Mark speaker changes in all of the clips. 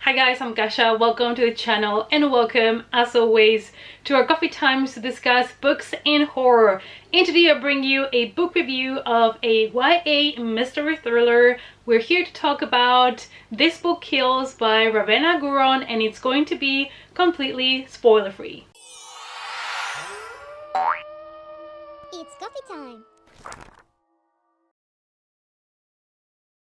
Speaker 1: Hi guys, I'm Kasha. Welcome to the channel and welcome as always to our coffee times to discuss books in horror. And today I bring you a book review of a YA mystery thriller. We're here to talk about This Book Kills by Ravenna Guron, and it's going to be completely spoiler free.
Speaker 2: It's coffee time.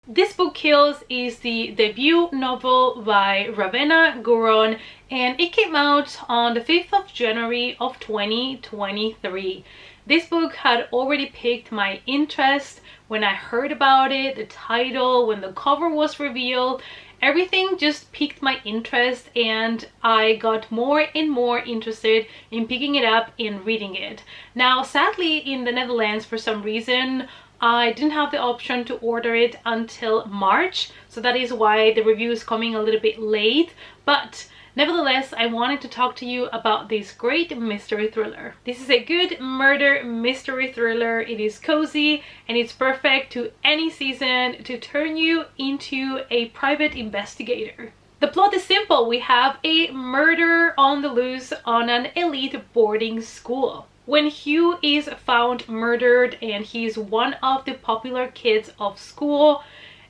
Speaker 1: This Book Kills is the debut novel by Ravenna Guron, and it came out on the 5th of January of 2023. This book had already piqued my interest when I heard about it, the title, when the cover was revealed. Everything just piqued my interest and I got more and more interested in picking it up and reading it. Now, sadly, in the Netherlands, for some reason, I didn't have the option to order it until March, so that is why the review is coming a little bit late. But nevertheless, I wanted to talk to you about this great mystery thriller. This is a good murder mystery thriller. It is cozy and it's perfect to any season to turn you into a private investigator. The plot is simple. We have a murder on the loose on an elite boarding school. When Hugh is found murdered and he's one of the popular kids of school,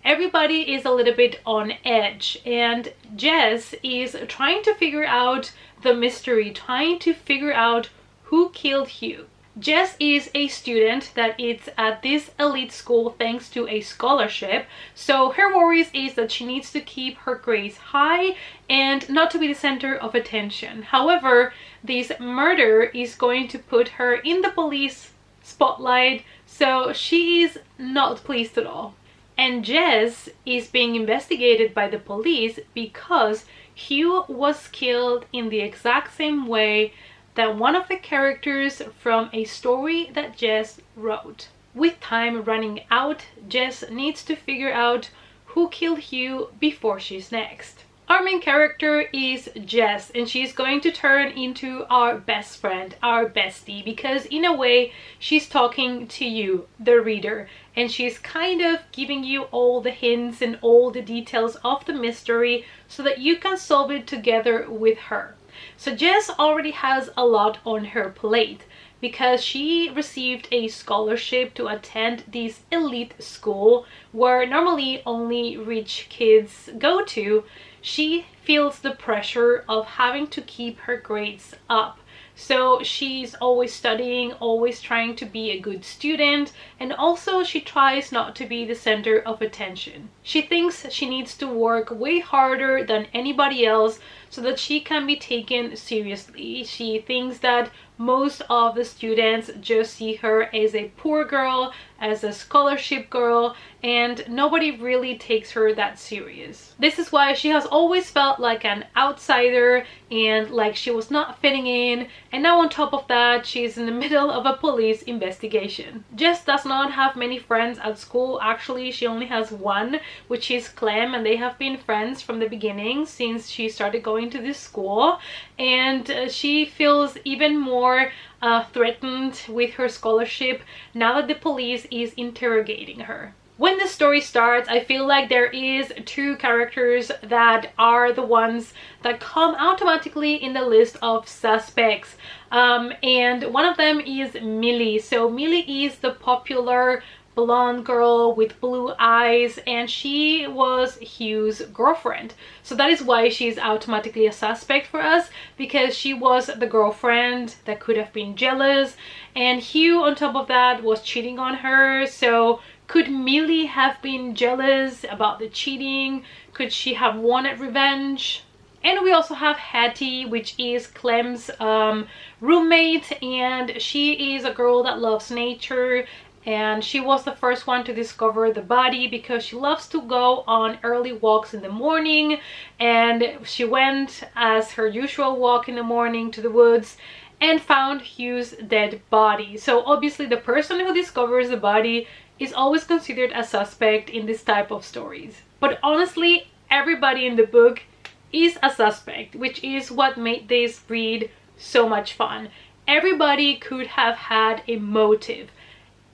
Speaker 1: everybody is a little bit on edge, and Jess is trying to figure out the mystery, trying to figure out who killed Hugh. Jess is a student that is at this elite school thanks to a scholarship, so her worries is that she needs to keep her grades high and not to be the center of attention. However, this murder is going to put her in the police spotlight, so she is not pleased at all. And Jess is being investigated by the police because Hugh was killed in the exact same way that one of the characters from a story that Jess wrote. With time running out, Jess needs to figure out who killed Hugh before she's next. Our main character is Jess, and she's going to turn into our best friend, our bestie, because in a way she's talking to you, the reader, and she's kind of giving you all the hints and all the details of the mystery so that you can solve it together with her. So Jess already has a lot on her plate because she received a scholarship to attend this elite school where normally only rich kids go to. She feels the pressure of having to keep her grades up. So she's always studying, always trying to be a good student, and also she tries not to be the center of attention. She thinks she needs to work way harder than anybody else so that she can be taken seriously. She thinks that most of the students just see her as a poor girl, as a scholarship girl, and nobody really takes her that serious. This is why she has always felt like an outsider and like she was not fitting in, and now on top of that she's in the middle of a police investigation. Jess does not have many friends at school. Actually, she only has one, which is Clem, and they have been friends from the beginning since she started going to this school, and she feels even more threatened with her scholarship now that the police is interrogating her. When the story starts, I feel like there is two characters that are the ones that come automatically in the list of suspects, and one of them is Millie. So Millie is the popular blonde girl with blue eyes, and she was Hugh's girlfriend. So that is why she's automatically a suspect for us, because she was the girlfriend that could have been jealous, and Hugh on top of that was cheating on her. So could Millie have been jealous about the cheating? Could she have wanted revenge? And we also have Hattie, which is Clem's roommate, and she is a girl that loves nature, and she was the first one to discover the body because she loves to go on early walks in the morning, and she went as her usual walk in the morning to the woods and found Hugh's dead body. So obviously the person who discovers the body is always considered a suspect in this type of stories. But honestly, everybody in the book is a suspect, which is what made this read so much fun. Everybody could have had a motive.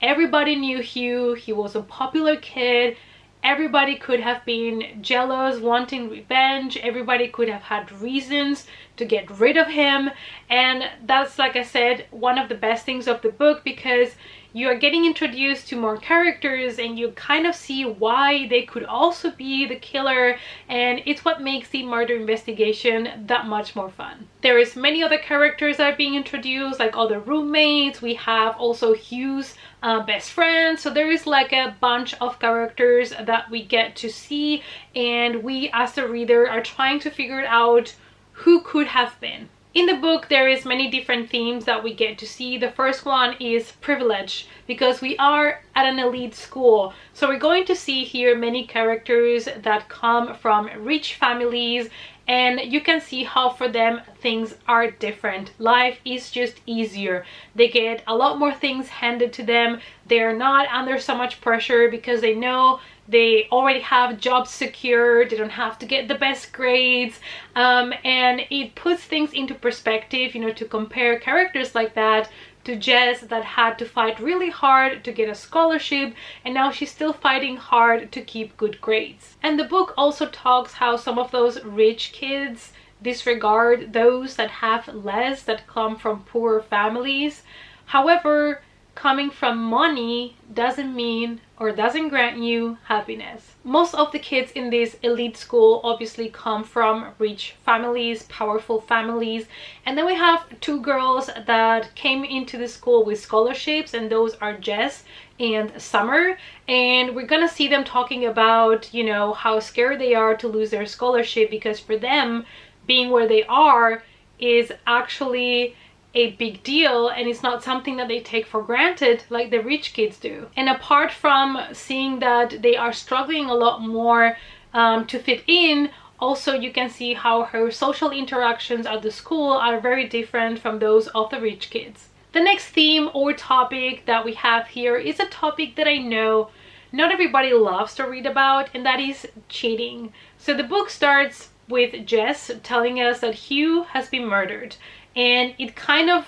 Speaker 1: Everybody knew Hugh, he was a popular kid, Everybody could have been jealous, wanting revenge. Everybody could have had reasons to get rid of him. And that's, like I said, one of the best things of the book, because you are getting introduced to more characters and you kind of see why they could also be the killer, and it's what makes the murder investigation that much more fun. There is many other characters that are being introduced, like other roommates. We have also Hugh's best friend, so there is like a bunch of characters that we get to see, and we as the reader are trying to figure out who could have been. In the book, there is many different themes that we get to see. The first one is privilege, because we are at an elite school. So we're going to see here many characters that come from rich families, and you can see how for them things are different. Life is just easier. They get a lot more things handed to them. They're not under so much pressure because they know they already have jobs secured. They don't have to get the best grades, and it puts things into perspective, you know, to compare characters like that to Jess, that had to fight really hard to get a scholarship, and now she's still fighting hard to keep good grades. And the book also talks how some of those rich kids disregard those that have less, that come from poorer families. However, coming from money doesn't mean or doesn't grant you happiness. Most of the kids in this elite school obviously come from rich families, powerful families, and then we have two girls that came into the school with scholarships, and those are Jess and Summer, and we're gonna see them talking about, you know, how scared they are to lose their scholarship, because for them, being where they are is actually a big deal, and it's not something that they take for granted like the rich kids do. And apart from seeing that they are struggling a lot more to fit in, also you can see how her social interactions at the school are very different from those of the rich kids. The next theme or topic that we have here is a topic that I know not everybody loves to read about, and that is cheating. So the book starts with Jess telling us that Hugh has been murdered, and it kind of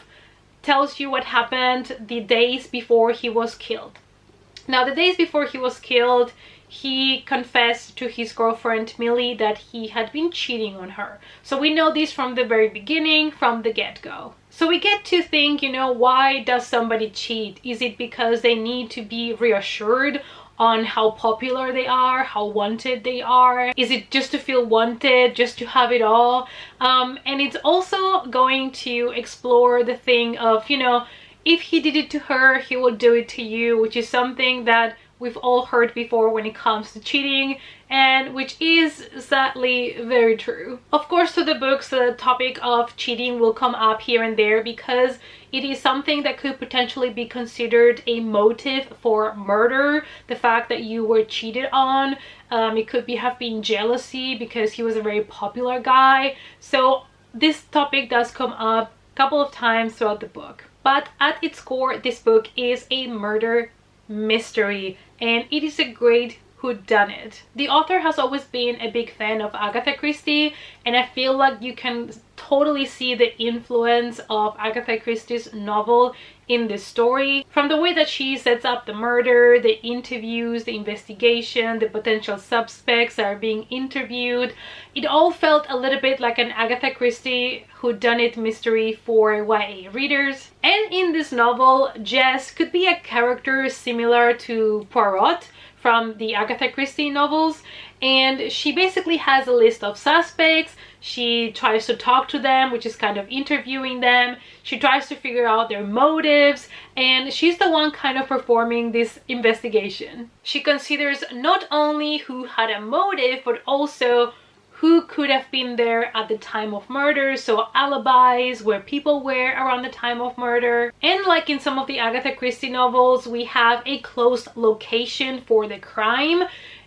Speaker 1: tells you what happened the days before he was killed. Now, the days before he was killed, he confessed to his girlfriend Millie that he had been cheating on her. So we know this from the very beginning, from the get-go. So we get to think, you know, why does somebody cheat? Is it because they need to be reassured on how popular they are, how wanted they are? Is it just to feel wanted, just to have it all? And it's also going to explore the thing of, you know, if he did it to her, he will do it to you, which is something that we've all heard before when it comes to cheating, and which is sadly very true. Of course, through the books, the topic of cheating will come up here and there because it is something that could potentially be considered a motive for murder. The fact that you were cheated on, it could have been jealousy because he was a very popular guy. So this topic does come up a couple of times throughout the book. But at its core, this book is a murder mystery, and it is a great whodunit. The author has always been a big fan of Agatha Christie, and I feel like you can totally see the influence of Agatha Christie's novel in this story. From the way that she sets up the murder, the interviews, the investigation, the potential suspects that are being interviewed, it all felt a little bit like an Agatha Christie whodunit mystery for YA readers. And in this novel, Jess could be a character similar to Poirot from the Agatha Christie novels, and she basically has a list of suspects. She tries to talk to them, which is kind of interviewing them. She tries to figure out their motives, and she's the one kind of performing this investigation. She considers not only who had a motive, but also who could have been there at the time of murder, so alibis, where people were around the time of murder. And like in some of the Agatha Christie novels, we have a closed location for the crime,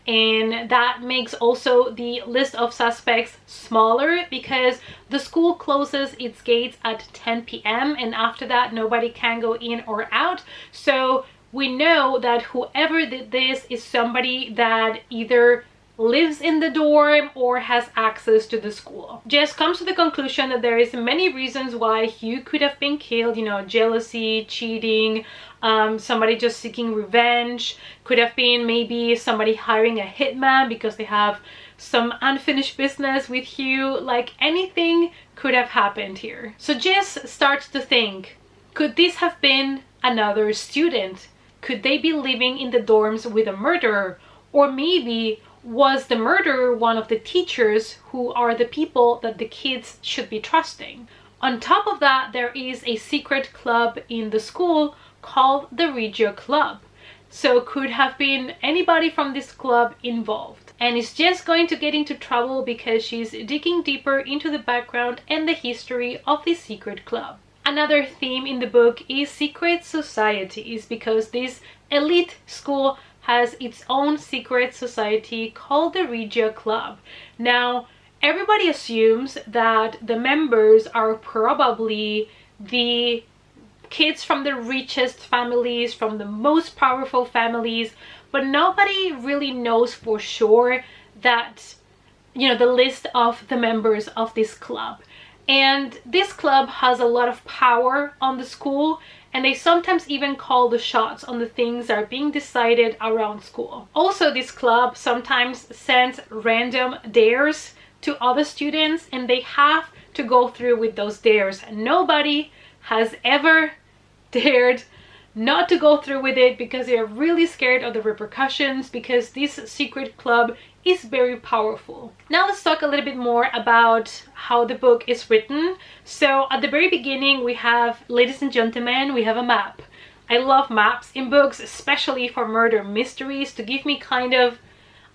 Speaker 1: and that makes also the list of suspects smaller because the school closes its gates at 10 p.m. and after that nobody can go in or out. So we know that whoever did this is somebody that either lives in the dorm or has access to the school. Jess comes to the conclusion that there is many reasons why Hugh could have been killed, you know, jealousy, cheating, somebody just seeking revenge, could have been maybe somebody hiring a hitman because they have some unfinished business with Hugh. Like, anything could have happened here. So Jess starts to think, could this have been another student? Could they be living in the dorms with a murderer? Or maybe was the murderer one of the teachers who are the people that the kids should be trusting? On top of that, there is a secret club in the school called the Regio Club. So could have been anybody from this club involved. And is Jess going to get into trouble because she's digging deeper into the background and the history of this secret club. Another theme in the book is secret societies, because this elite school has its own secret society called the Regio Club. Now, everybody assumes that the members are probably the kids from the richest families, from the most powerful families, but nobody really knows for sure that, you know, the list of the members of this club. And this club has a lot of power on the school, and they sometimes even call the shots on the things that are being decided around school. Also, this club sometimes sends random dares to other students, and they have to go through with those dares. Nobody has ever dared not to go through with it because they are really scared of the repercussions, because this secret club is very powerful. Now let's talk a little bit more about how the book is written. So at the very beginning we have, ladies and gentlemen, we have a map. I love maps in books, especially for murder mysteries, to give me kind of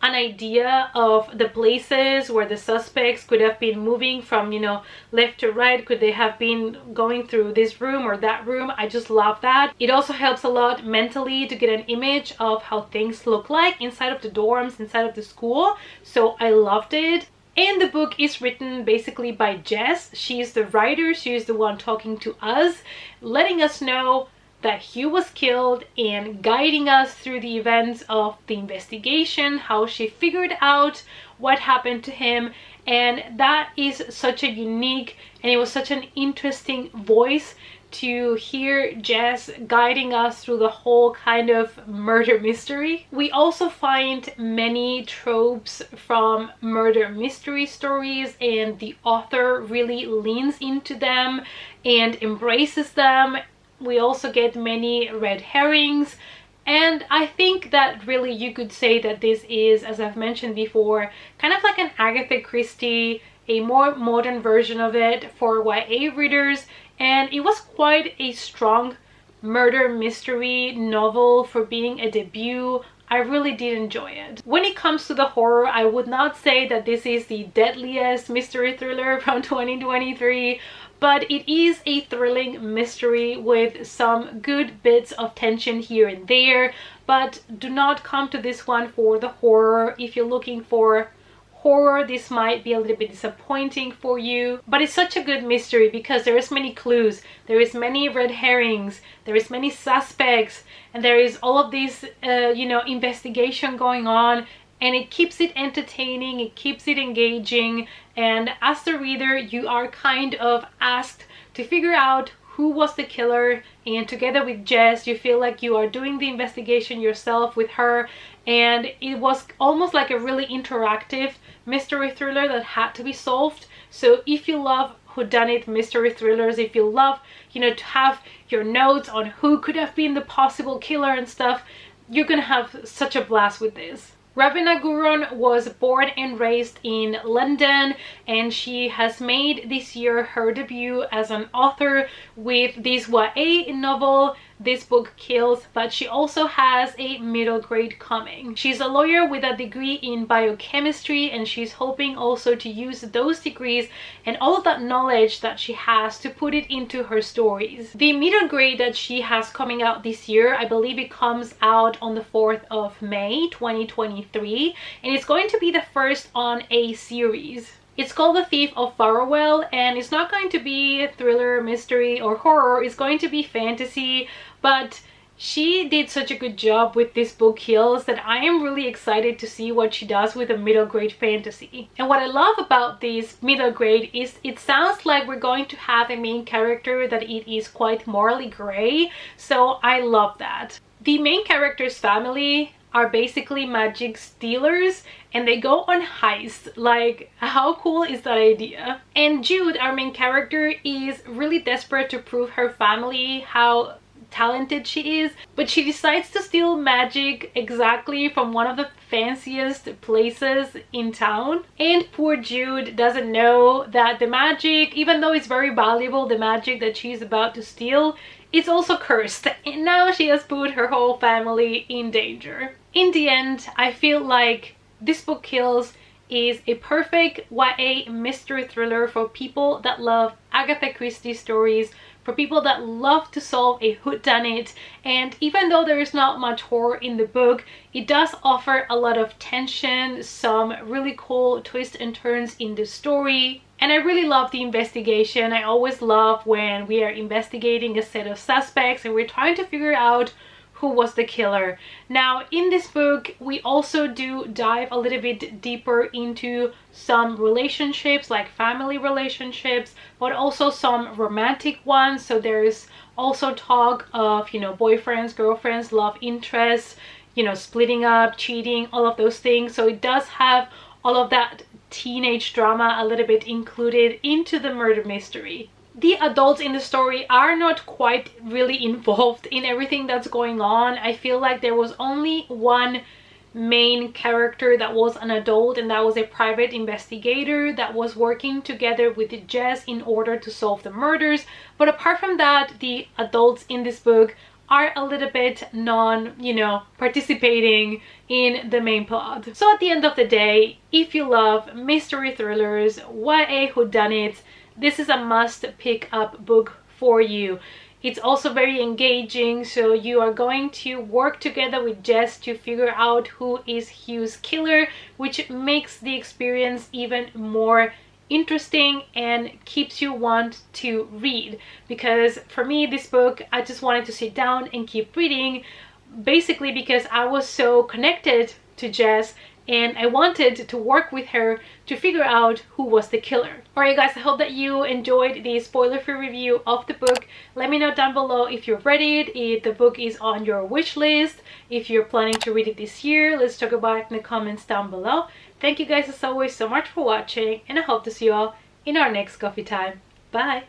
Speaker 1: an idea of the places where the suspects could have been moving from, you know, left to right. Could they have been going through this room or that room? I just love that. It also helps a lot mentally to get an image of how things look like inside of the dorms, inside of the school. So I loved it. And the book is written basically by Jess. She is the writer. She is the one talking to us, letting us know that Hugh was killed and guiding us through the events of the investigation, how she figured out what happened to him. And that is such a unique, and it was such an interesting voice to hear Jess guiding us through the whole kind of murder mystery. We also find many tropes from murder mystery stories, and the author really leans into them and embraces them. We also get many red herrings, and I think that really you could say that this is, as I've mentioned before, kind of like an Agatha Christie, a more modern version of it for YA readers. And it was quite a strong murder mystery novel for being a debut. I really did enjoy it. When it comes to the horror, I would not say that this is the deadliest mystery thriller from 2023, but it is a thrilling mystery with some good bits of tension here and there. But do not come to this one for the horror. If you're looking for horror, this might be a little bit disappointing for you. But it's such a good mystery because there is many clues, there is many red herrings, there is many suspects, and there is all of this you know, investigation going on. And it keeps it entertaining, it keeps it engaging, and as the reader you are kind of asked to figure out who was the killer, and together with Jess you feel like you are doing the investigation yourself with her. And it was almost like a really interactive mystery thriller that had to be solved. So if you love whodunit mystery thrillers, if you love, you know, to have your notes on who could have been the possible killer and stuff, you're gonna have such a blast with this. Ravenna Guron was born and raised in London, and she has made this year her debut as an author with this YA novel, This Book Kills, but she also has a middle grade coming. She's a lawyer with a degree in biochemistry, and she's hoping also to use those degrees and all of that knowledge that she has to put it into her stories. The middle grade that she has coming out this year, I believe it comes out on the 4th of May 2023, and it's going to be the first on a series. It's called The Thief of Farwell, and it's not going to be thriller, mystery, or horror. It's going to be fantasy, but She did such a good job with this book Heels that I am really excited to see what she does with a middle grade fantasy. And what I love about this middle grade is it sounds like we're going to have a main character that it is quite morally gray, so I love that. The main character's family are basically magic stealers and they go on heists. Like, how cool is that idea? And Jude, our main character, is really desperate to prove her family how talented she is, but she decides to steal magic exactly from one of the fanciest places in town. And poor Jude doesn't know that the magic, even though it's very valuable, the magic that she's about to steal, it's also cursed, and now she has put her whole family in danger. In the end, I feel like this book Heels is a perfect YA mystery thriller for people that love Agatha Christie stories, for people that love to solve a whodunit. And even though there is not much horror in the book, it does offer a lot of tension, some really cool twists and turns in the story. And I really love the investigation. I always love when we are investigating a set of suspects and we're trying to figure out who was the killer. Now, in this book, we also do dive a little bit deeper into some relationships, like family relationships, but also some romantic ones. So there's also talk of, you know, boyfriends, girlfriends, love interests, you know, splitting up, cheating, all of those things. So it does have all of that teenage drama a little bit included into the murder mystery. The adults in the story are not quite really involved in everything that's going on. I feel like there was only one main character that was an adult, and that was a private investigator that was working together with Jess in order to solve the murders. But apart from that, the adults in this book are a little bit participating in the main plot. So at the end of the day, if you love mystery thrillers, YA whodunits, this is a must pick up book for you. It's also very engaging, so you are going to work together with Jess to figure out who is Hugh's killer, which makes the experience even more interesting and keeps you want to read. Because for me, this book, I just wanted to sit down and keep reading, basically because I was so connected to Jess and I wanted to work with her to figure out who was the killer. Alright guys, I hope that you enjoyed the spoiler-free review of the book. Let me know down below if you've read it, if the book is on your wish list, if you're planning to read it this year. Let's talk about it in the comments down below. Thank you guys as always so much for watching, and I hope to see you all in our next coffee time. Bye!